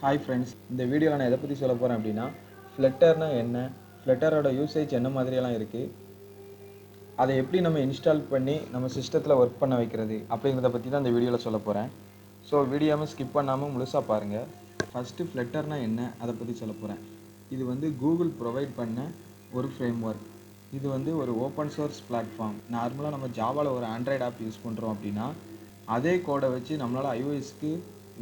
Hi friends, இந்த வீடியோவில் நான் எதை பற்றி சொல்ல போகிறேன் அப்படின்னா, ஃப்ளட்டர்னா என்ன, ஃப்ளட்டரோட யூசேஜ் என்ன மாதிரியெல்லாம் இருக்குது, அதை எப்படி நம்ம இன்ஸ்டால் பண்ணி நம்ம சிஸ்டத்தில் ஒர்க் பண்ண வைக்கிறது அப்படிங்கிறத பற்றி தான் இந்த வீடியோவில் சொல்ல போகிறேன். ஸோ வீடியோவை ஸ்கிப் பண்ணாமல் முழுசாக பாருங்கள். ஃபஸ்ட்டு ஃப்ளட்டர்னா என்ன அதை பற்றி சொல்ல போகிறேன். இது வந்து கூகுள் ப்ரொவைட் பண்ண ஒரு ஃப்ரேம் ஒர்க். இது வந்து ஒரு ஓப்பன் சோர்ஸ் பிளாட்ஃபார்ம். நார்மலாக நம்ம ஜாவாவில் ஒரு ஆண்ட்ராய்டு ஆப் யூஸ் பண்ணுறோம் அப்படின்னா அதே கோடை வச்சு நம்மளால் iOSக்கு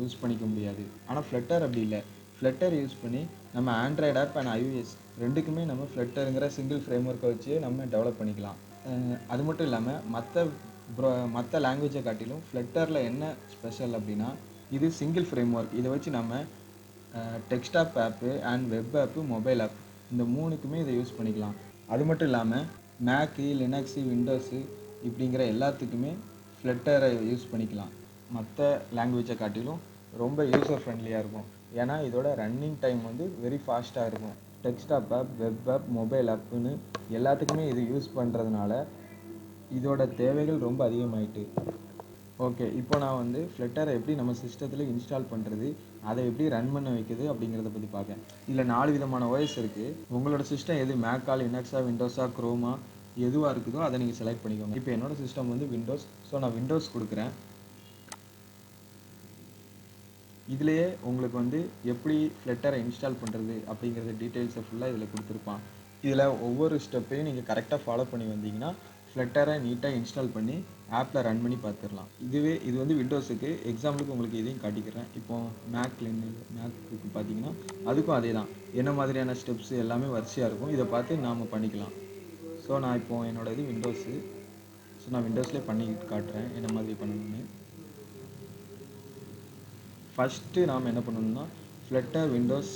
யூஸ் பண்ணிக்க முடியாது. ஆனால் ஃப்ளட்டர் அப்படி இல்லை. ஃப்ளட்டர் யூஸ் பண்ணி நம்ம ஆண்ட்ராய்டு ஆப் அண்ட் iOS ரெண்டுக்குமே நம்ம ஃப்ளட்டருங்கிற சிங்கிள் ஃப்ரேம் ஒர்க்கை வச்சு நம்ம டெவலப் பண்ணிக்கலாம். அது மட்டும் இல்லாமல் மற்ற லாங்குவேஜை காட்டிலும் ஃப்ளட்டரில் என்ன ஸ்பெஷல் அப்படின்னா, இது சிங்கிள் ஃப்ரேம் ஒர்க். இதை வச்சு நம்ம desktop app and web app, mobile app இந்த மூணுக்குமே இதை யூஸ் பண்ணிக்கலாம். அது மட்டும் இல்லாமல் மேக்கு, லினக்ஸு, விண்டோஸு இப்படிங்கிற எல்லாத்துக்குமே ஃப்ளட்டரை யூஸ் பண்ணிக்கலாம். மற்ற லாங்குவேஜை காட்டிலும் ரொம்ப யூசர் ஃப்ரெண்ட்லியாக இருக்கும். ஏன்னா இதோட ரன்னிங் டைம் வந்து வெரி ஃபாஸ்ட்டாக இருக்கும். Desktop app, web app, mobile ஆப்புன்னு எல்லாத்துக்குமே இது யூஸ் பண்ணுறதுனால இதோட தேவைகள் ரொம்ப அதிகமாயிட்டு. ஓகே, இப்போ நான் வந்து ஃப்ளட்டரை எப்படி நம்ம சிஸ்டத்தில் இன்ஸ்டால் பண்ணுறது, அதை எப்படி ரன் பண்ண வைக்கிறது அப்படிங்கிறத பற்றி பார்க்கேன். இதில் 4 விதமான OS இருக்குது. உங்களோட சிஸ்டம் எது மேக்கா, லினக்ஸா, விண்டோஸா, குரோமா எதுவாக இருக்குதோ அதை நீங்கள் செலக்ட் பண்ணிக்கோங்க. இப்போ என்னோடய சிஸ்டம் வந்து விண்டோஸ். ஸோ நான் விண்டோஸ் கொடுக்குறேன். இதிலேயே உங்களுக்கு வந்து எப்படி ஃப்ளட்டரை இன்ஸ்டால் பண்ணுறது அப்படிங்கிறத டீட்டெயில்ஸை ஃபுல்லாக இதில் கொடுத்துருப்பான். இதில் ஒவ்வொரு ஸ்டெப்பையும் நீங்கள் கரெக்டாக ஃபாலோ பண்ணி வந்தீங்கன்னா ஃப்ளட்டரை நீட்டாக இன்ஸ்டால் பண்ணி ஆப்பில் ரன் பண்ணி பார்த்துடலாம். இது வந்து விண்டோஸுக்கு. எக்ஸாம்பிளுக்கு உங்களுக்கு இதையும் காட்டிக்கிறேன். இப்போது மேக்குக்கு பார்த்தீங்கன்னா அதுக்கும் அதே தான். என்ன மாதிரியான ஸ்டெப்ஸ் எல்லாமே வரிசையாக இருக்கும். இதை பார்த்து நாம் பண்ணிக்கலாம். ஸோ நான் இப்போது என்னோடய இது விண்டோஸு. ஸோ நான் விண்டோஸ்லேயே பண்ணிக்கிட்டு காட்டுறேன் என்ன மாதிரி பண்ணணும்னு. ஃபஸ்ட்டு நாம் என்ன பண்ணணும்னா ஃப்ளட்டர் விண்டோஸ்.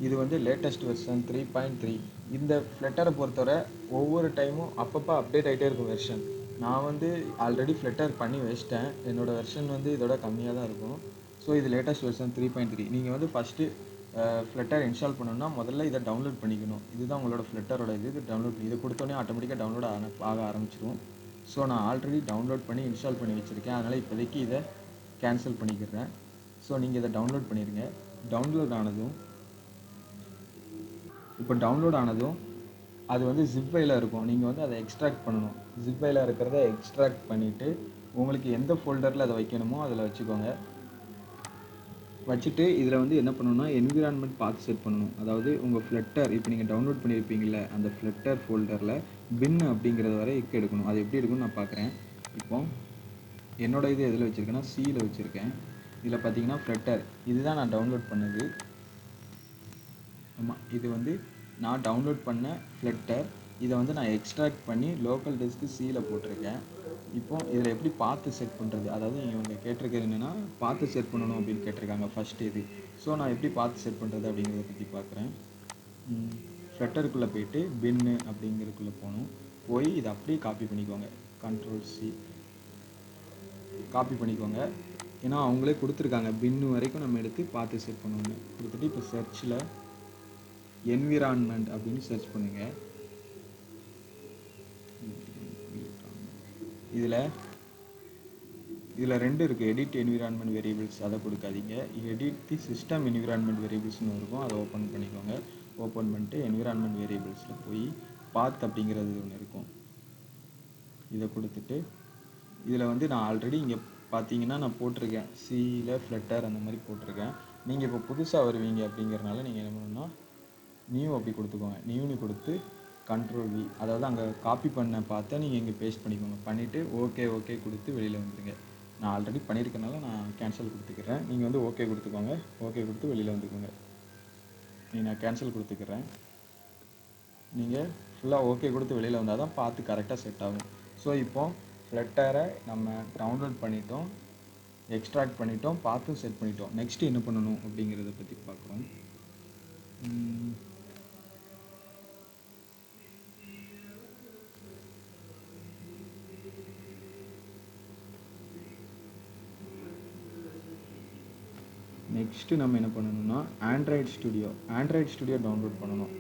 இது வந்து லேட்டஸ்ட் வெர்ஷன் 3.3. இந்த ஃப்ளட்டரை பொறுத்தவரை ஒவ்வொரு டைமும் அப்பப்போ அப்டேட் ஆகிட்டே இருக்கும் வெர்ஷன். நான் வந்து ஆல்ரெடி ஃப்ளட்டர் பண்ணி வச்சிட்டேன். என்னோடய வெர்ஷன் வந்து இதோட கம்மியாக தான் இருக்கும். ஸோ இது லேட்டஸ்ட் வெர்ஷன் 3.3. நீங்கள் வந்து ஃபஸ்ட்டு ஃப்ளட்டர் இன்ஸ்டால் பண்ணணும்னா முதல்ல இதை டவுன்லோட் பண்ணிக்கணும். இதுதான் உங்களோட ஃப்ளட்டரோட இது டவுன்லோட் பண்ணி இதை கொடுத்தோன்னே ஆட்டோமேட்டிக்காக டவுன்லோட் ஆக ஆரம்பிச்சிடும். ஸோ நான் ஆல்ரெடி டவுன்லோட் பண்ணி இன்ஸ்டால் பண்ணி வச்சுருக்கேன். அதனால் இப்போதைக்கு இதை கேன்சல் பண்ணிக்கிறேன். ஸோ நீங்கள் இதை டவுன்லோட் பண்ணிடுங்க. டவுன்லோட் ஆனதும் அது வந்து ஜிப் ஃபைலாக இருக்கும். நீங்கள் வந்து அதை எக்ஸ்ட்ராக்ட் பண்ணணும். ஜிப் ஃபைலாக இருக்கிறத எக்ஸ்ட்ராக்ட் பண்ணிவிட்டு உங்களுக்கு எந்த ஃபோல்டரில் அதை வைக்கணுமோ அதில் வச்சுட்டு இதில் வந்து என்ன பண்ணணும்னா என்விரான்மெண்ட் பாத் செட் பண்ணணும். அதாவது உங்கள் ஃப்ளட்டர் இப்போ நீங்கள் டவுன்லோட் பண்ணியிருப்பீங்கள அந்த ஃப்ளட்டர் ஃபோல்டரில் பின் அப்படிங்கிறத வரை எடுக்கணும். அது எப்படி இருக்குன்னு நான் பார்க்குறேன். இப்போ என்னோடய இது எதில் வச்சுருக்கேன்னா சியில் வச்சுருக்கேன். இதில் பார்த்தீங்கன்னா ஃப்ளட்டர் இதுதான் நான் டவுன்லோட் பண்ணது. ஆமாம், இது வந்து நான் டவுன்லோட் பண்ண ஃப்ளட்டர். இதை வந்து நான் எக்ஸ்ட்ராக்ட் பண்ணி லோக்கல் டிஸ்க்கு சியில் போட்டிருக்கேன். இப்போது இதில் எப்படி பார்த்து செட் பண்ணுறது, அதாவது இவங்க கேட்டிருக்கிறது என்னென்னா பார்த்து செட் பண்ணணும் அப்படின்னு கேட்டிருக்காங்க ஃபஸ்ட்டு இது. ஸோ நான் எப்படி பார்த்து செட் பண்ணுறது அப்படிங்கிறத பற்றி பார்க்குறேன். ஃப்ளட்டருக்குள்ளே போயிட்டு பின்னு அப்படிங்கிறதுக்குள்ளே போய் இதை அப்படியே காப்பி பண்ணிக்கோங்க. Ctrl+C காப்பி பண்ணிக்கோங்க. ஏன்னா அவங்களே கொடுத்துருக்காங்க பின்னு வரைக்கும் நம்ம எடுத்து பார்த்து செட் பண்ணணும்னு கொடுத்துட்டு இப்போ சர்ச்சில் என்விரான்மெண்ட் அப்படின்னு சர்ச் பண்ணுங்கள். இதில் 2 இருக்குது. எடிட் என்விரான்மெண்ட் வேரியபிள்ஸ் அதை கொடுக்காதீங்க. எடிட் தி சிஸ்டம் என்விரான்மெண்ட் வேரியபிள்ஸ்னு இருக்கும். அதை ஓப்பன் பண்ணிக்கோங்க. ஓப்பன் பண்ணிட்டு என்விரான்மெண்ட் வேரியபிள்ஸில் போய் பாத் அப்படிங்கிறது ஒன்று இருக்கும். இதை கொடுத்துட்டு இதில் வந்து நான் ஆல்ரெடி இங்கே பார்த்தீங்கன்னா நான் போட்டிருக்கேன் சியில் ஃப்ளட்டர் அந்த மாதிரி போட்டிருக்கேன். நீங்கள் இப்போ புதுசாக வருவீங்க அப்படிங்கிறனால நீங்கள் என்ன பண்ணணும்னா நியூ அப்படி கொடுத்துக்கோங்க. நியூன்னு கொடுத்து Ctrl+V, அதாவது அங்கே காப்பி பண்ண பார்த்து நீங்கள் இங்கே பேஸ்ட் பண்ணிக்கோங்க. பண்ணிவிட்டு ஓகே கொடுத்து வெளியில் வந்துடுங்க. நான் ஆல்ரெடி பண்ணியிருக்கனால நான் கேன்சல் கொடுத்துக்கிறேன். நீங்கள் வந்து ஓகே கொடுத்துக்கோங்க. ஓகே கொடுத்து வெளியில் வந்துக்கோங்க. நான் கேன்சல் கொடுத்துக்கிறேன். நீங்கள் ஃபுல்லாக ஓகே கொடுத்து வெளியில் வந்தால் தான் பார்த்து கரெக்டாக செட் ஆகும். ஸோ இப்போது ஃப்ளட்டரை நம்ம டவுன்லோட் பண்ணிட்டோம், எக்ஸ்ட்ராக்ட் பண்ணிட்டோம், பார்த்தும் செட் பண்ணிட்டோம். நெக்ஸ்ட்டு என்ன பண்ணணும் அப்படிங்கிறத பற்றி பார்க்குறோம். நெக்ஸ்ட்டு நம்ம என்ன பண்ணணும்னா ஆண்ட்ராய்டு ஸ்டுடியோ டவுன்லோட் பண்ணணும்.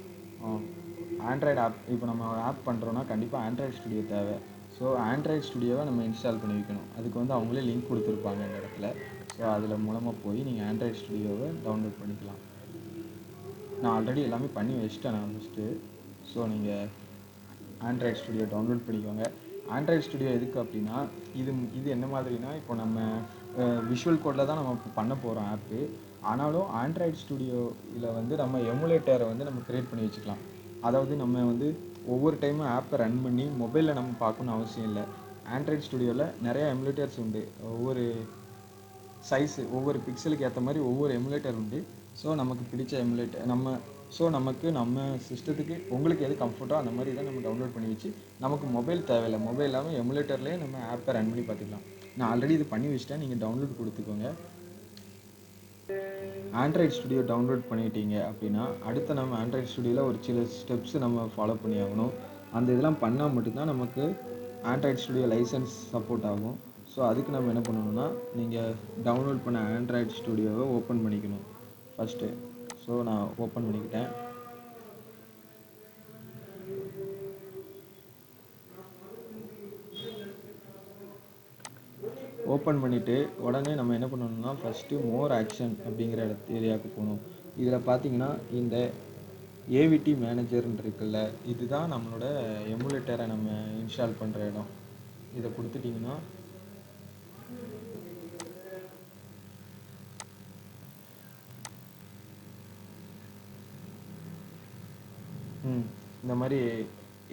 ஆண்ட்ராய்டு ஆப் இப்போ நம்ம ஆப் பண்ணுறோன்னா கண்டிப்பாக ஆண்ட்ராய்டு ஸ்டுடியோ தேவை. ஸோ ஆண்ட்ராய்டு ஸ்டுடியோவை நம்ம இன்ஸ்டால் பண்ணி வைக்கணும். அதுக்கு வந்து அவங்களே லிங்க் கொடுத்துருப்பாங்க இந்த இடத்துல. ஸோ அதில் மூலமாக போய் நீங்கள் ஆண்ட்ராய்டு ஸ்டுடியோவை டவுன்லோட் பண்ணிக்கலாம். நான் ஆல்ரெடி எல்லாமே பண்ணி வச்சிட்டேன் நான் ஃபஸ்ட்டு. ஸோ நீங்கள் ஆண்ட்ராய்டு ஸ்டுடியோ டவுன்லோட் பண்ணிக்கோங்க. ஆண்ட்ராய்டு ஸ்டுடியோ எதுக்கு அப்படின்னா, இது என்ன மாதிரினா, இப்போ நம்ம விஷுவல் கோடில் தான் நம்ம இப்போ பண்ண போகிறோம் ஆப்பு. ஆனாலும் ஆண்ட்ராய்டு ஸ்டுடியோவில் வந்து நம்ம எமுலேட்டரை வந்து நம்ம க்ரியேட் பண்ணி வச்சுக்கலாம். அதாவது நம்ம வந்து ஒவ்வொரு டைமும் ஆப்பை ரன் பண்ணி மொபைலில் நம்ம பார்க்கணுன்னு அவசியம் இல்லை. ஆண்ட்ராய்டு ஸ்டுடியோவில் நிறையா எமுலேட்டர்ஸ் உண்டு. ஒவ்வொரு சைஸு, ஒவ்வொரு பிக்சலுக்கு ஏற்ற மாதிரி ஒவ்வொரு எமுலேட்டர் உண்டு. ஸோ நமக்கு பிடிச்ச எமுலேட்டர் நம்ம சிஸ்டத்துக்கு உங்களுக்கு எது கம்ஃபர்ட்டோ அந்த மாதிரி தான் நம்ம டவுன்லோட் பண்ணி வச்சு, நமக்கு மொபைல் தேவையில்லை, மொபைல் இல்லாமல் எமுலேட்டர்லேயே நம்ம ஆப்பை ரன் பண்ணி பார்த்துக்கலாம். நான் ஆல்ரெடி இது பண்ணி வச்சுட்டேன், நீங்கள் டவுன்லோட் கொடுத்துக்கோங்க. ஆண்ட்ராய்டு ஸ்டுடியோ டவுன்லோட் பண்ணிட்டீங்க அப்படின்னா, அடுத்து நம்ம ஆண்ட்ராய்டு ஸ்டுடியோவில் ஒரு சில ஸ்டெப்ஸ் நம்ம ஃபாலோ பண்ணி ஆகணும். அந்த இதெல்லாம் பண்ணால் மட்டும்தான் நமக்கு ஆண்ட்ராய்டு ஸ்டுடியோ லைசன்ஸ் சப்போர்ட் ஆகும். ஸோ அதுக்கு நம்ம என்ன பண்ணணும்னா, நீங்கள் டவுன்லோட் பண்ண ஆண்ட்ராய்டு ஸ்டுடியோவை ஓப்பன் பண்ணிக்கணும் ஃபஸ்ட்டு. ஸோ நான் ஓப்பன் பண்ணிக்கிட்டேன். ஓப்பன் பண்ணிவிட்டு உடனே நம்ம என்ன பண்ணணும்னா, ஃபஸ்ட்டு மோர் ஆக்ஷன் அப்படிங்கிற ஏரியாவுக்கு போகணும். இதில் பார்த்தீங்கன்னா, இந்த ஏவிடி மேனேஜர்னு இருக்குல்ல, இதுதான் நம்மளோட எமுலேட்டரை நம்ம இன்ஸ்டால் பண்ணுற இடம். இதை கொடுத்துட்டிங்கன்னா இந்த மாதிரி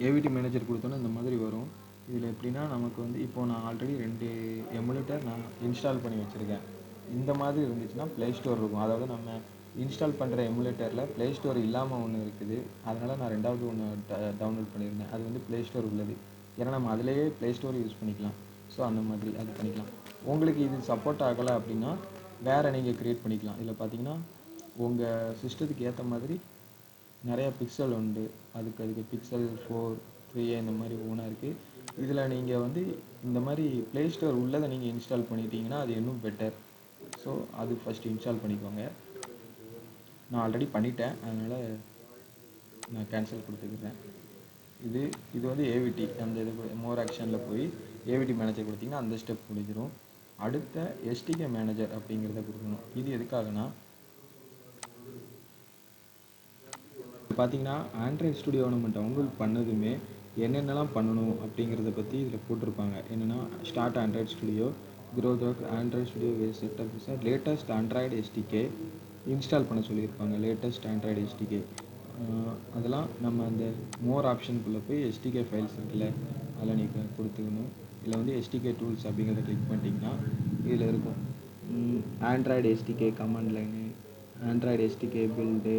ஏவிடி மேனேஜர் கொடுத்தோன்னா இந்த மாதிரி வரும். இதில் எப்படின்னா, நமக்கு வந்து இப்போது நான் ஆல்ரெடி 2 எமுலேட்டர் நான் இன்ஸ்டால் பண்ணி வச்சுருக்கேன். இந்த மாதிரி இருந்துச்சுன்னா ப்ளே ஸ்டோர் இருக்கும். அதாவது நம்ம இன்ஸ்டால் பண்ணுற எமுலேட்டரில் ப்ளே ஸ்டோர் இல்லாமல் ஒன்று இருக்குது. அதனால் நான் 2வது ஒன்று டவுன்லோட் பண்ணியிருந்தேன். அது வந்து ப்ளே ஸ்டோர் உள்ளது. ஏன்னா நம்ம அதிலேயே ப்ளே ஸ்டோர் யூஸ் பண்ணிக்கலாம். ஸோ அந்த மாதிரி அது பண்ணிக்கலாம். உங்களுக்கு இது சப்போர்ட் ஆகலை அப்படின்னா வேறு நீங்கள் க்ரியேட் பண்ணிக்கலாம். இதில் பார்த்தீங்கன்னா, உங்கள் சிஸ்டத்துக்கு ஏற்ற மாதிரி நிறையா பிக்சல் உண்டு. அதுக்கு பிக்சல் 4, 3 இந்த மாதிரி ஒவ்வொன்றா இருக்குது. இதில் நீங்கள் வந்து இந்த மாதிரி ப்ளே ஸ்டோர் உள்ளதை நீங்கள் இன்ஸ்டால் பண்ணிட்டீங்கன்னா அது இன்னும் பெட்டர். ஸோ அது ஃபஸ்ட்டு இன்ஸ்டால் பண்ணிக்கோங்க. நான் ஆல்ரெடி பண்ணிட்டேன், அதனால் நான் கேன்சல் கொடுத்துக்கிறேன். இது வந்து ஏவிடி, அந்த இது மோர் ஆக்ஷனில் போய் ஏவிடி மேனேஜர் கொடுத்தீங்கன்னா அந்த ஸ்டெப் முடிஞ்சிடும். அடுத்த எஸ்டிகே மேனேஜர் அப்படிங்கிறத கொடுக்கணும். இது எதுக்காகனா, பார்த்தீங்கன்னா ஆண்ட்ராய்டு ஸ்டுடியோ நம்ம டவுன்லோட் பண்ணதுமே என்னென்னலாம் பண்ணணும் அப்படிங்கிறத பற்றி இதில் போட்டிருப்பாங்க. என்னென்னா, start Android studio, growth Android Studio setup, latest Android SDK install பண்ண சொல்லியிருப்பாங்க. லேட்டஸ்ட் ஆண்ட்ராய்டு எஸ்டிகே அதெல்லாம் நம்ம அந்த மோர் ஆப்ஷனுக்குள்ளே போய் எஸ்டிகே ஃபைல்ஸ் இருக்குல்ல, அதில் நீங்கள் கொடுத்துக்கணும். இதில் வந்து எஸ்டிகே டூல்ஸ் அப்படிங்கிறத கிளிக் பண்ணிட்டீங்கன்னா இதில் இருக்கும் Android SDK command line, Android SDK build,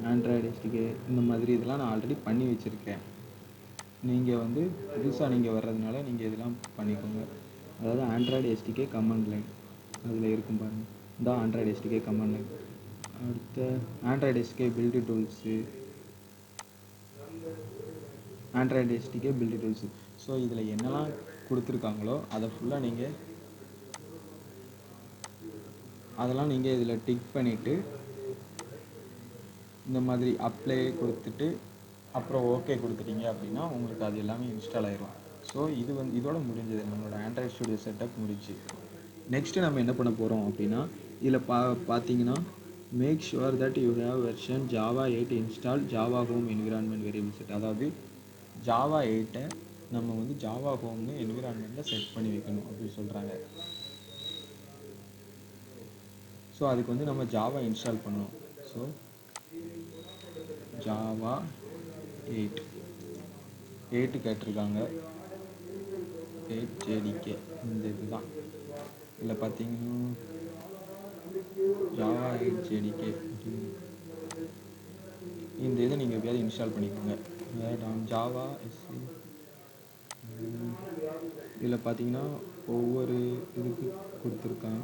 Android SDK இந்த மாதிரி இதெல்லாம் நான் ஆல்ரெடி பண்ணி வச்சுருக்கேன். நீங்கள் வந்து புதுசாக நீங்கள் வர்றதுனால நீங்கள் இதெல்லாம் பண்ணிக்கோங்க. அதாவது ஆண்ட்ராய்டு எஸ்டிகே கமாண்ட் லைன் அதில் இருக்கும் பாருங்கள். இந்த ஆண்ட்ராய்டு எஸ்டிகே கமாண்ட் லைன். அடுத்த Android SDK build tools, Android SDK build tools. So இதில் என்னெல்லாம் கொடுத்துருக்காங்களோ அதை ஃபுல்லாக அதெல்லாம் நீங்கள் இதில் டிக் பண்ணிவிட்டு இந்த மாதிரி அப்ளை கொடுத்துட்டு அப்புறம் ஓகே கொடுத்துட்டீங்க அப்படின்னா உங்களுக்கு அது எல்லாமே இன்ஸ்டால் ஆயிரும். ஸோ இது வந்து இதோட முடிஞ்சது, நம்மளோட ஆண்ட்ராய்டு ஸ்டுடியோ செட்டப் முடிச்சு. நெக்ஸ்ட்டு நம்ம என்ன பண்ண போகிறோம் அப்படின்னா, இதில் பார்த்தீங்கன்னா, make sure that you have version Java 8 install Java home environment variable set. அதாவது ஜாவா 8 நம்ம வந்து ஜாவா ஹோம்னு என்விரான்மெண்ட்டில் செட் பண்ணி வைக்கணும் அப்படின்னு சொல்கிறாங்க. ஸோ அதுக்கு வந்து நம்ம ஜாவா இன்ஸ்டால் பண்ணணும். ஸோ ஜாவா 8 கேட்டிருக்காங்க, 8 ஜேடிகே இந்த இதுதான். இதில் பார்த்தீங்கன்னா ஜாவா 8 ஜேடிகே இந்த இதை நீங்கள் எப்படியாவது இன்ஸ்டால் பண்ணிக்கோங்க. ஜாவா எஸ்சி இதில் பார்த்தீங்கன்னா ஒவ்வொரு இதுக்கு கொடுத்துருக்காங்க.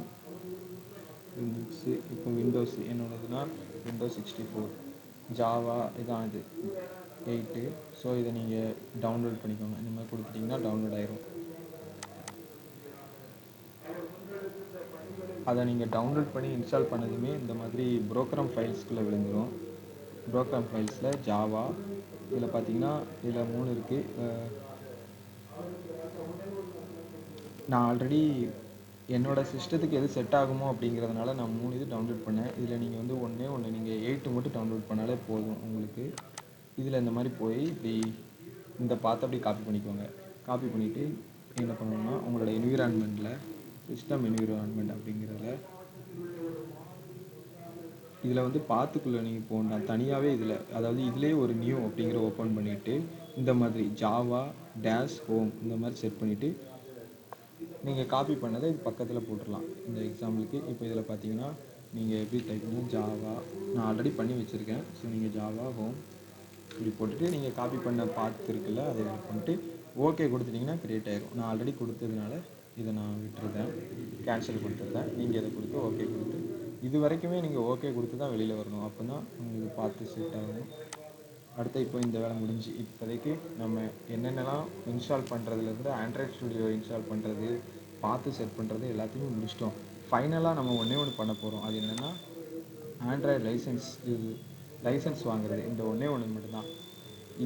லினக்ஸு, இப்போ விண்டோஸ் என்னோடதுன்னா விண்டோஸ் 64, ஜாவா இதான் இது 8. ஸோ இதை நீங்கள் டவுன்லோட் பண்ணிக்கோங்க. இந்த மாதிரி கொடுத்துட்டிங்கன்னா டவுன்லோட் ஆயிரும். அதை நீங்கள் டவுன்லோட் பண்ணி இன்ஸ்டால் பண்ணதுமே இந்த மாதிரி ப்ரோக்ராம் ஃபைல்ஸ்குள்ளே விழுந்துடும். ப்ரோக்ராம் ஃபைல்ஸில் ஜாவா இதில் பார்த்தீங்கன்னா இதில் 3 இருக்குது. நான் ஆல்ரெடி என்னோட சிஸ்டத்துக்கு எது செட் ஆகுமோ அப்படிங்கிறதுனால நான் 3 இது டவுன்லோட் பண்ணேன். இதில் நீங்கள் வந்து ஒன்று நீங்கள் 8 மட்டும் டவுன்லோட் பண்ணாலே போதும் உங்களுக்கு. இதில் இந்த மாதிரி போய் இப்படி இந்த பார்த்து அப்படி காப்பி பண்ணிக்கோங்க. காப்பி பண்ணிவிட்டு என்ன பண்ணணும்னா உங்களோட என்விரான்மெண்ட்டில் சிஸ்டம் என்விரான்மெண்ட் அப்படிங்கிறதுல இதில் வந்து பாத்துக்குள்ளே நீங்கள் போகணும். தனியாகவே இதில் அதாவது இதிலே ஒரு நியூ அப்படிங்கிற ஓப்பன் பண்ணிவிட்டு இந்த மாதிரி ஜாவா டேஷ் ஹோம் இந்த மாதிரி செட் பண்ணிவிட்டு நீங்கள் காப்பி பண்ணதை இது பக்கத்தில் போட்டுடலாம். இந்த எக்ஸாம்பிளுக்கு இப்போ இதில் பார்த்தீங்கன்னா நீங்கள் எப்படி டைப் பண்ணணும், ஜாவா நான் ஆல்ரெடி பண்ணி வச்சுருக்கேன். ஸோ நீங்கள் ஜாவா ஹோம் இப்படி போட்டுட்டு நீங்கள் காப்பி பண்ண பார்த்து இருக்குல்ல அதை இது பண்ணிட்டு ஓகே கொடுத்துட்டிங்கன்னா க்ரியேட் ஆயிரும். நான் ஆல்ரெடி கொடுத்ததுனால இதை நான் விட்டுருந்தேன், கேன்சல் கொடுத்துருந்தேன். நீங்கள் இதை கொடுத்து ஓகே கொடுத்து இது வரைக்குமே நீங்கள் ஓகே கொடுத்து தான் வெளியில் வரணும். அப்போ தான் உங்களுக்கு பார்த்து செட் ஆகும். அடுத்து இப்போ இந்த வேலை முடிஞ்சு இப்போதைக்கு நம்ம என்னென்னலாம் இன்ஸ்டால் பண்ணுறதுலேருந்து ஆண்ட்ராய்ட் ஸ்டுடியோ இன்ஸ்டால் பண்ணுறது பார்த்து செட் பண்ணுறது எல்லாத்தையுமே முடிச்சிட்டோம். ஃபைனலாக நம்ம ஒன்று பண்ண போகிறோம். அது என்னென்னா ஆண்ட்ராய்டு லைசன்ஸ் வாங்குறது. இந்த ஒன்று மட்டும்தான்.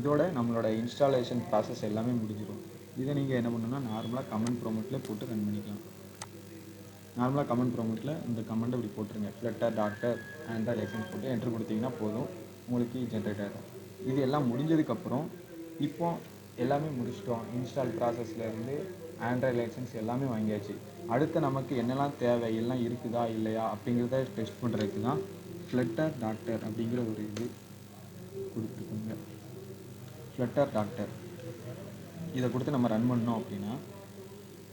இதோட நம்மளோட இன்ஸ்டாலேஷன் ப்ராசஸ் எல்லாமே முடிஞ்சிடும். இதை நீங்கள் என்ன பண்ணணும்னா நார்மலாக கமெண்ட் ப்ரோமோட்டில் போட்டு ரன் பண்ணிக்கலாம். நார்மலாக கமெண்ட் ப்ரோமோட்டில் இந்த கமெண்ட்டை இப்படி போட்டுருங்க, ஃப்ளட்டர் டாக்டர் ஆண்ட்ராய்டு லைசன்ஸ் போட்டு என்ட்ரு கொடுத்தீங்கன்னா போதும், உங்களுக்கு ஜென்ரேட் ஆகிடும். இது எல்லாம் முடிஞ்சதுக்கப்புறம் இப்போ எல்லாமே முடிச்சிட்டோம். இன்ஸ்டால் ப்ராசஸ்லேருந்து ஆண்ட்ராய்டு லைசன்ஸ் எல்லாமே வாங்கியாச்சு. அடுத்து நமக்கு என்னெல்லாம் தேவை, எல்லாம் இருக்குதா இல்லையா அப்படிங்கிறத டெஸ்ட் பண்ணுறதுக்கு தான் ஃப்ளட்டர் டாக்டர் அப்படிங்கிற ஒரு இது கொடுத்துக்கோங்க. ஃப்ளட்டர் டாக்டர் இதை கொடுத்து நம்ம ரன் பண்ணோம் அப்படின்னா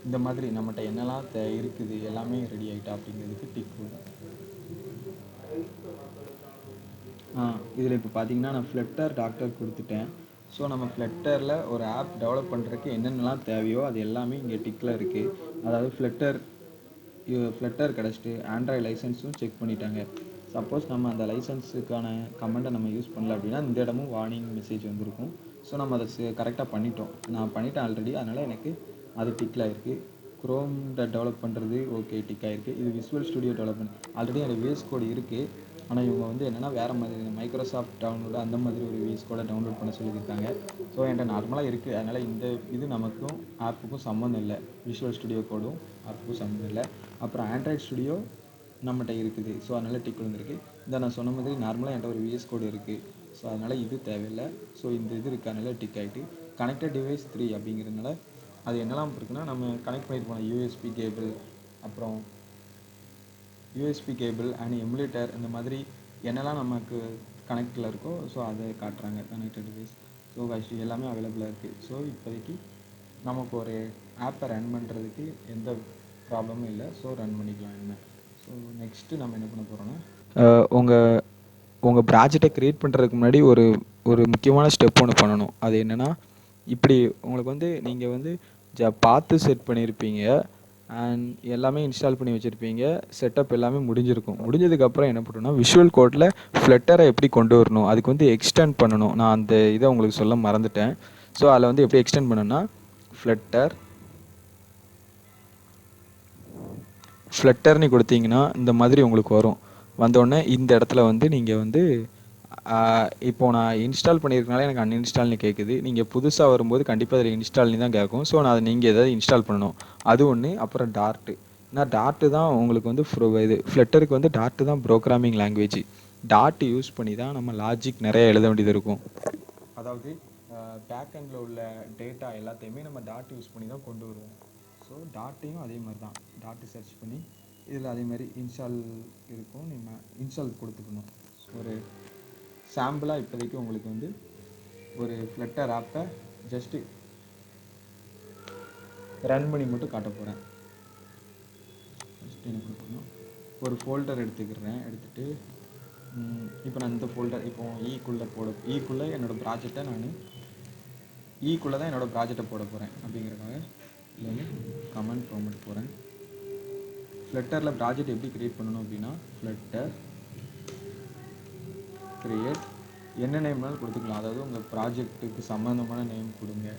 இந்த மாதிரி நம்மகிட்ட என்னெல்லாம் இருக்குது எல்லாமே ரெடி ஆகிட்டா அப்படிங்கிறதுக்கு டிக் வரும். இதில் இப்போ பார்த்தீங்கன்னா நான் ஃப்ளட்டர் டாக்டர் கொடுத்துட்டேன். ஸோ நம்ம ஃப்ளட்டரில் ஒரு ஆப் டெவலப் பண்ணுறதுக்கு என்னென்னலாம் தேவையோ அது எல்லாமே இங்கே டிக்கில் இருக்குது. அதாவது ஃப்ளட்டர் கிடச்சிட்டு ஆண்ட்ராய்டு லைசன்ஸும் செக் பண்ணிட்டாங்க. சப்போஸ் நம்ம அந்த லைசன்ஸுக்கான கமெண்ட்டை நம்ம யூஸ் பண்ணல அப்படின்னா இந்த இடமும் வார்னிங் மெசேஜ் வந்திருக்கும். ஸோ நம்ம அதை கரெக்டாக பண்ணிட்டோம். நான் பண்ணிட்டேன் ஆல்ரெடி, அதனால் எனக்கு அது டிக்கில் ஆகிருக்கு. குரோம் டெவலப் பண்ணுறது ஓகே டிக் ஆகிருக்கு. இது விஷுவல் ஸ்டுடியோ டெவலப்மெண்ட் ஆல்ரெடி எனக்கு VS கோட் இருக்குது. ஆனால் இவங்க வந்து என்னென்னா வேறு மாதிரி மைக்ரோசாஃப்ட் டவுன்லோடு அந்த மாதிரி ஒரு VS கோடை டவுன்லோட் பண்ண சொல்லியிருக்காங்க. ஸோ என்கிட்ட நார்மலாக இருக்குது. அதனால் இந்த இது நமக்கும் ஆப்புக்கும் சம்மந்தம் இல்லை. விஷுவல் ஸ்டுடியோ கோடும் ஆப்புக்கும் சம்மந்தம் இல்லை. அப்புறம் ஆண்ட்ராய்டு ஸ்டுடியோ நம்மகிட்ட இருக்குது. ஸோ அதனால் டிக் வந்துருக்கு. இந்த நான் சொன்ன மாதிரி நார்மலாக என்கிட்ட ஒரு VS கோடு இருக்குது. ஸோ அதனால் இது தேவையில்லை. ஸோ இந்த இது இருக்கிறதுனால டிக் ஆகிட்டு கனெக்டட் டிவைஸ் 3 அப்படிங்கிறதுனால அது என்னெல்லாம் இருக்குன்னா நம்ம கனெக்ட் பண்ணிட்டு போன யூஎஸ்பி கேபிள், அப்புறம் யூஎஸ்பி கேபிள் அண்ட் எமுலேட்டர் இந்த மாதிரி என்னெல்லாம் நமக்கு கனெக்டில் இருக்கோ ஸோ அதை காட்டுறாங்க கனெக்டட் டிவைஸ். ஸோ ஆக்சுவலி எல்லாமே அவைலபிளாக இருக்குது. ஸோ இப்போதைக்கு நமக்கு ஒரு ஆப்பை ரன் பண்ணுறதுக்கு எந்த ப்ராப்ளமும் இல்லை. ஸோ ரன் பண்ணிக்கலாம் என்ன. ஸோ நெக்ஸ்ட்டு நம்ம என்ன பண்ண போகிறோன்னா உங்கள் ப்ராஜெக்டை க்ரியேட் பண்ணுறதுக்கு முன்னாடி ஒரு முக்கியமான ஸ்டெப் ஒன்று பண்ணணும். அது என்னென்னா இப்படி உங்களுக்கு வந்து நீங்கள் வந்து பார்த்து செட் பண்ணியிருப்பீங்க அண்ட் எல்லாமே இன்ஸ்டால் பண்ணி வச்சுருப்பீங்க, செட்டப் எல்லாமே முடிஞ்சிருக்கும். முடிஞ்சதுக்கப்புறம் என்ன பண்ணணும்னா விஷுவல் கோடில் ஃப்ளட்டரை எப்படி கொண்டு வரணும், அதுக்கு வந்து எக்ஸ்டெண்ட் பண்ணணும். நான் அந்த இதை உங்களுக்கு சொல்ல மறந்துட்டேன். ஸோ அதில் வந்து எப்படி எக்ஸ்டெண்ட் பண்ணணும்னா ஃப்ளட்டர்னு கொடுத்தீங்கன்னா இந்த மாதிரி உங்களுக்கு வரும். வந்தோடனே இந்த இடத்துல வந்து நீங்கள் வந்து இப்போது நான் இன்ஸ்டால் பண்ணியிருக்கனால எனக்கு அன்இன்ஸ்டால்னு கேட்குது. நீங்கள் புதுசாக வரும்போது கண்டிப்பாக அதில் இன்ஸ்டால்னு தான் கேட்கும். ஸோ நான் அதை நீங்கள் எதாவது இன்ஸ்டால் பண்ணணும். அது ஒன்று. அப்புறம் டார்ட்டு தான் உங்களுக்கு வந்து இது ஃப்ளட்டருக்கு வந்து டார்ட்டு தான் ப்ரோக்ராமிங் லாங்குவேஜ். டாட் யூஸ் பண்ணி தான் நம்ம லாஜிக் நிறைய எழுத வேண்டியது இருக்கும். அதாவது பேக்கெண்டில் உள்ள டேட்டா எல்லாத்தையுமே நம்ம டாட் யூஸ் பண்ணி தான் கொண்டு வருவோம். ஸோ டாட்டையும் அதே மாதிரி தான் டாட்டு சர்ச் பண்ணி இதில் அதே மாதிரி இன்ஸ்டால் இருக்கும். நீங்கள் இன்ஸ்டால் கொடுத்துக்கணும். ஒரு சாம்பிளாக இப்போதைக்கு உங்களுக்கு வந்து ஒரு ஃப்ளட்டர் ஆப்பை ஜஸ்ட்டு ரன் பண்ணி மட்டும் காட்ட போகிறேன். ஃபஸ்ட்டு என்ன பண்ண போகிறோம், ஒரு ஃபோல்டர் எடுத்துகிட்டு இப்போ நான் இந்த ஃபோல்டர் இப்போ ஈக்குள்ளே என்னோடய ப்ராஜெக்டை தான் என்னோடய ப்ராஜெக்டை போட போகிறேன். அப்படிங்கிறதுக்காக இல்லை வந்து கமெண்ட் ப்ரோமோட் போகிறேன். ஃப்ளட்டரில் ப்ராஜெக்ட் எப்படி க்ரியேட் பண்ணணும் அப்படின்னா ஃப்ளட்டர் க்ரியேட் என்ன நேம்னாலும் கொடுத்துக்கலாம். அதாவது உங்கள் ப்ராஜெக்ட்டுக்கு சம்மந்தமான நேம் கொடுங்க.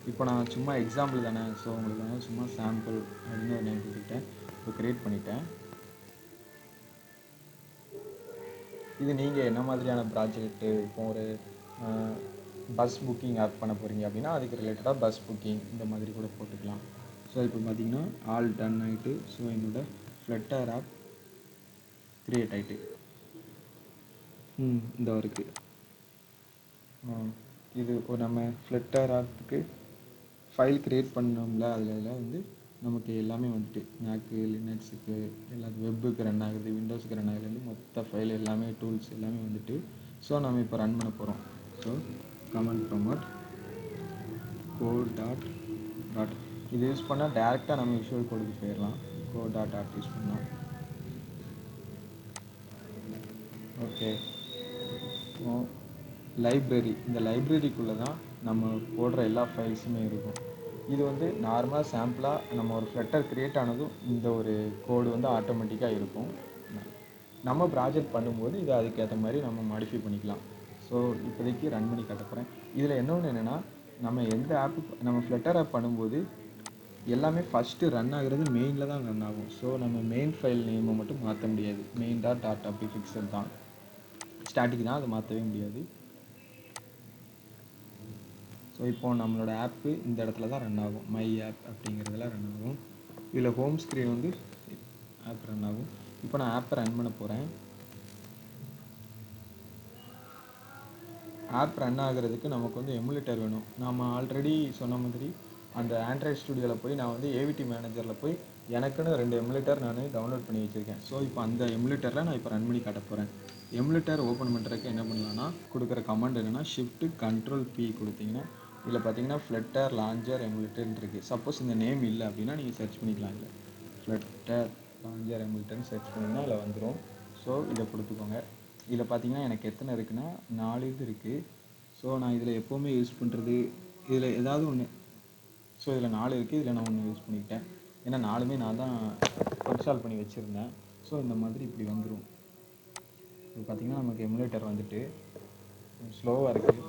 இப்போ நான் சும்மா எக்ஸாம்பிள் தானே, ஸோ உங்களுக்கு சும்மா சாம்பிள் அப்படின்னு ஒரு நேம் கொடுத்துக்கிட்டேன். இப்போ க்ரியேட் பண்ணிட்டேன். இது நீங்கள் என்ன மாதிரியான ப்ராஜெக்ட்டு, இப்போ ஒரு பஸ் புக்கிங் ஆப் பண்ண போகிறீங்க அப்படின்னா அதுக்கு ரிலேட்டடாக பஸ் புக்கிங் இந்த மாதிரி கூட போட்டுக்கலாம். ஸோ இப்போ பார்த்தீங்கன்னா ஆல் டன் ஆகிட்டு. ஸோ என்னோட ஃப்ளட்டர் ஆப் க்ரியேட் ஆகிட்டு. இந்த இருக்குது. இது ஒரு நம்ம ஃப்ளட்டர் ஆப்புக்கு ஃபைல் க்ரியேட் பண்ணோம்ல, அதில் வந்து நமக்கு எல்லாமே வந்துட்டு மேக்கு, லினக்ஸுக்கு, எல்லாத்துக்கும் வெப்புக்கு ரன் ஆகுது, விண்டோஸுக்கு ரன் ஆகுதுலேருந்து மொத்த ஃபைல் எல்லாமே, டூல்ஸ் எல்லாமே வந்துட்டு. ஸோ நம்ம இப்போ ரன் பண்ண போகிறோம். ஸோ கமெண்ட் ப்ரொமோட் code.dot இது யூஸ் பண்ணால் டேரெக்டாக நம்ம விஷுவல் கோடுக்கு போயிடலாம். code.dot யூஸ் பண்ணோம். ஓகே, லைப்ரரி, இந்த லைப்ரரிக்குள்ளே தான் நம்ம போடுற எல்லா ஃபைல்ஸுமே இருக்கும். இது வந்து நார்மலாக சாம்பிளாக நம்ம ஒரு ஃப்ளட்டர் க்ரியேட் ஆனதும் இந்த ஒரு கோடு வந்து ஆட்டோமேட்டிக்காக இருக்கும். நம்ம ப்ராஜெக்ட் பண்ணும்போது இதை அதுக்கேற்ற மாதிரி நம்ம மாடிஃபை பண்ணிக்கலாம். ஸோ இப்போதைக்கு ரன் பண்ணி காட்ட போகிறேன். இதில் இன்னொன்று என்னென்னா, நம்ம எந்த ஆப்பு நம்ம ஃப்ளட்டர் ஆப் பண்ணும்போது எல்லாமே ஃபஸ்ட்டு ரன் ஆகுறது மெயினில் தான் ரன் ஆகும். ஸோ நம்ம மெயின் ஃபைல் நேமை மட்டும் மாற்ற முடியாது. main.dot அப்படி ஃபிக்ஸட் தான், ஸ்டாட்டிக் தான், அதை மாற்றவே முடியாது. ஸோ இப்போது நம்மளோட ஆப்பு இந்த இடத்துல தான் ரன் ஆகும். மை ஆப் அப்படிங்கிறதுல ரன் ஆகும். இதில் ஹோம் ஸ்க்ரீன் வந்து ஆப் ரன் ஆகும். இப்போ நான் ஆப்பை ரன் பண்ண போகிறேன். ஆப் ரன் ஆகிறதுக்கு நமக்கு வந்து எமுலேட்டர் வேணும். நம்ம ஆல்ரெடி சொன்ன மாதிரி அந்த ஆண்ட்ராய்ட் ஸ்டுடியோவில் போய் நான் வந்து ஏவிடி மேனேஜரில் போய் எனக்குன்னு 2 எமுலேட்டர் நான் டவுன்லோட் பண்ணி வச்சுருக்கேன். ஸோ இப்போ அந்த எமுலேட்டரில் நான் இப்போ ரன் பண்ணி காட்ட போகிறேன். எமுலேட்டர் ஓப்பன் பண்ணுறதுக்கு என்ன பண்ணலான்னா, கொடுக்குற கமாண்ட் என்னென்னா ஷிஃப்ட்டு கண்ட்ரோல் பி கொடுத்தீங்கன்னா இதில் பார்த்தீங்கன்னா ஃப்ளட்டர் லான்ச்சர் எமுலேட்டர்னு இருக்குது. சப்போஸ் இந்த நேம் இல்லை அப்படின்னா நீங்கள் சர்ச் பண்ணிக்கலாம். இல்லை ஃப்ளட்டர் லான்ச்சர் எமுலேட்டர்னு சர்ச் பண்ணிங்கன்னா அதில் வந்துடும். ஸோ இதை கொடுத்துக்கோங்க. இதில் பார்த்தீங்கன்னா எனக்கு எத்தனை இருக்குன்னா 4 இது இருக்குது. ஸோ நான் இதில் எப்போவுமே யூஸ் பண்ணுறது இதில் ஏதாவது ஒன்று. ஸோ இதில் 4 இருக்குது. இதில் நான் ஒன்று யூஸ் பண்ணிக்கிட்டேன். ஏன்னா 4மே நான் தான் இன்ஸ்டால் பண்ணி வச்சுருந்தேன். ஸோ இந்த மாதிரி இப்படி வந்துடும். இப்போ பார்த்தீங்கன்னா நமக்கு எமுலேட்டர் வந்துட்டு ஸ்லோவாக இருக்குது.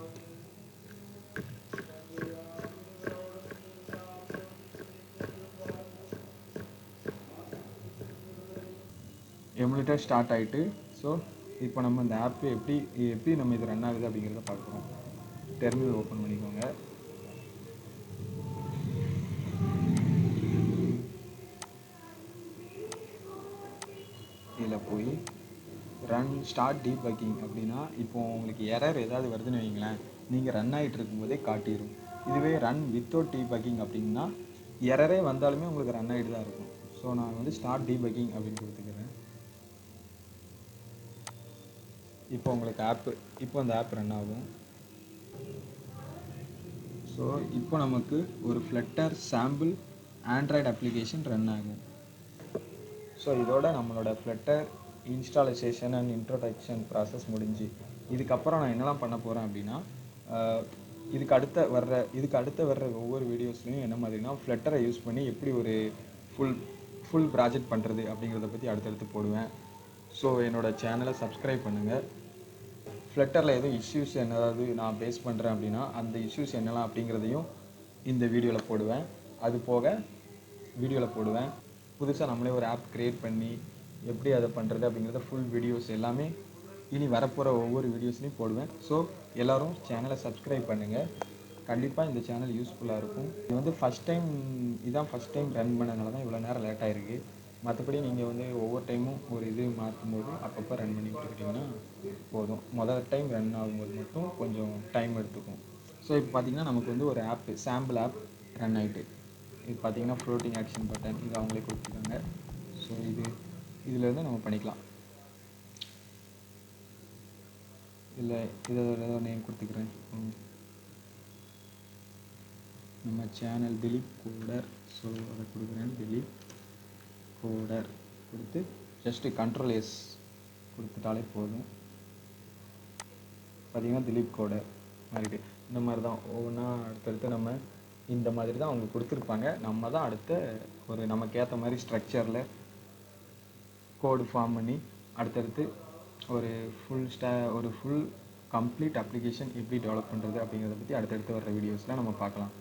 எமுலேட்டர் ஸ்டார்ட் ஆகிட்டு. ஸோ இப்போ நம்ம இந்த ஆப்பு எப்படி நம்ம இது ரன் ஆகுது அப்படிங்கிறத பார்க்குறோம். டெர்மினல் ஓப்பன் பண்ணிக்கோங்க. இதில் போய் ரன் ஸ்டார்ட் டீபக்கிங் அப்படின்னா இப்போது உங்களுக்கு எரர் ஏதாவது வருதுன்னு வைங்களேன், நீங்கள் ரன் ஆகிட்டு இருக்கும்போதே காட்டிடும். இதுவே ரன் வித்தவுட் டீபக்கிங் அப்படின்னா எரரே வந்தாலுமே உங்களுக்கு ரன் ஆகிட்டு தான் இருக்கும். ஸோ நான் வந்து ஸ்டார்ட் டீபக்கிங் அப்படின்னு கொடுத்துக்கிறேன். இப்போ உங்களுக்கு இப்போ அந்த ஆப் ரன் ஆகும். ஸோ இப்போ நமக்கு ஒரு flutter sample Android application run ஆகும். ஸோ இதோட நம்மளோட flutter installation and introduction process முடிஞ்சு. இதுக்கப்புறம் நான் என்னெல்லாம் பண்ண போகிறேன் அப்படின்னா, இதுக்கு அடுத்த வர்ற ஒவ்வொரு வீடியோஸ்லையும் என்ன மாதிரினா ஃப்ளட்டரை யூஸ் பண்ணி எப்படி ஒரு ஃபுல் ப்ராஜெக்ட் பண்ணுறது அப்படிங்கிறத பற்றி அடுத்தடுத்து போடுவேன். ஸோ என்னோடய சேனலை சப்ஸ்கிரைப் பண்ணுங்கள். ஃப்ளட்டரில் எதுவும் இஷ்யூஸ் என்னதாவது நான் பேஸ் பண்ணுறேன் அப்படின்னா அந்த இஷ்யூஸ் என்னலாம் அப்படிங்கிறதையும் இந்த வீடியோவில் போடுவேன். அது போக வீடியோவில் போடுவேன். புதுசாக நம்மளே ஒரு ஆப் க்ரியேட் பண்ணி எப்படி அதை பண்ணுறது அப்படிங்கிறத ஃபுல் வீடியோஸ் எல்லாமே இனி வரப்போகிற ஒவ்வொரு வீடியோஸ்லையும் போடுவேன். ஸோ எல்லோரும் சேனலை சப்ஸ்கிரைப் பண்ணுங்கள். கண்டிப்பாக இந்த சேனல் யூஸ்ஃபுல்லாக இருக்கும். இது வந்து ஃபஸ்ட் டைம் ரன் பண்ணனால தான் இவ்வளோ நேரம் லேட் ஆகிருக்கு. மற்றபடி நீங்கள் வந்து ஒவ்வொரு டைமும் ஒரு இது மாற்றும்போது அப்பப்போ ரன் பண்ணி விட்டுக்கிட்டிங்கன்னா போதும். முதல் டைம் ரன் ஆகும்போது மட்டும் கொஞ்சம் டைம் எடுத்துக்கும். ஸோ இப்போ பார்த்திங்கன்னா நமக்கு வந்து ஒரு சாம்பிள் ஆப் ரன் ஆகிட்டு. இது பார்த்திங்கன்னா ஃப்ளோட்டிங் ஆக்ஷன் பட்டன் இது அவங்களே கொடுத்துருக்காங்க. ஸோ இதிலேருந்து நம்ம பண்ணிக்கலாம். இதில் ஏதோ நேம் கொடுத்துக்கிறேன். நம்ம சேனல் திலீப் கோடர். ஸோ அதை கொடுக்குறேன். திலீப் கோடர் கொடுத்து ஜஸ்ட்டு கண்ட்ரோல் எஸ் கொடுத்துட்டாலே போதும். பார்த்திங்கன்னா திலீப் கோடர் மாறிட்டு இந்த மாதிரி தான் ஒவ்வொன்றா அடுத்தடுத்து நம்ம இந்த மாதிரி தான் அவங்க கொடுத்துருப்பாங்க. நம்ம தான் அடுத்த நமக்கு ஏற்ற மாதிரி ஸ்ட்ரக்சரில் கோடு ஃபார்ம் பண்ணி அடுத்தடுத்து ஒரு ஃபுல் கம்ப்ளீட் அப்ளிகேஷன் எப்படி டெவலப் பண்ணுறது அப்படிங்கிறத பற்றி அடுத்தடுத்து வர வீடியோஸில் நம்ம பார்க்கலாம்.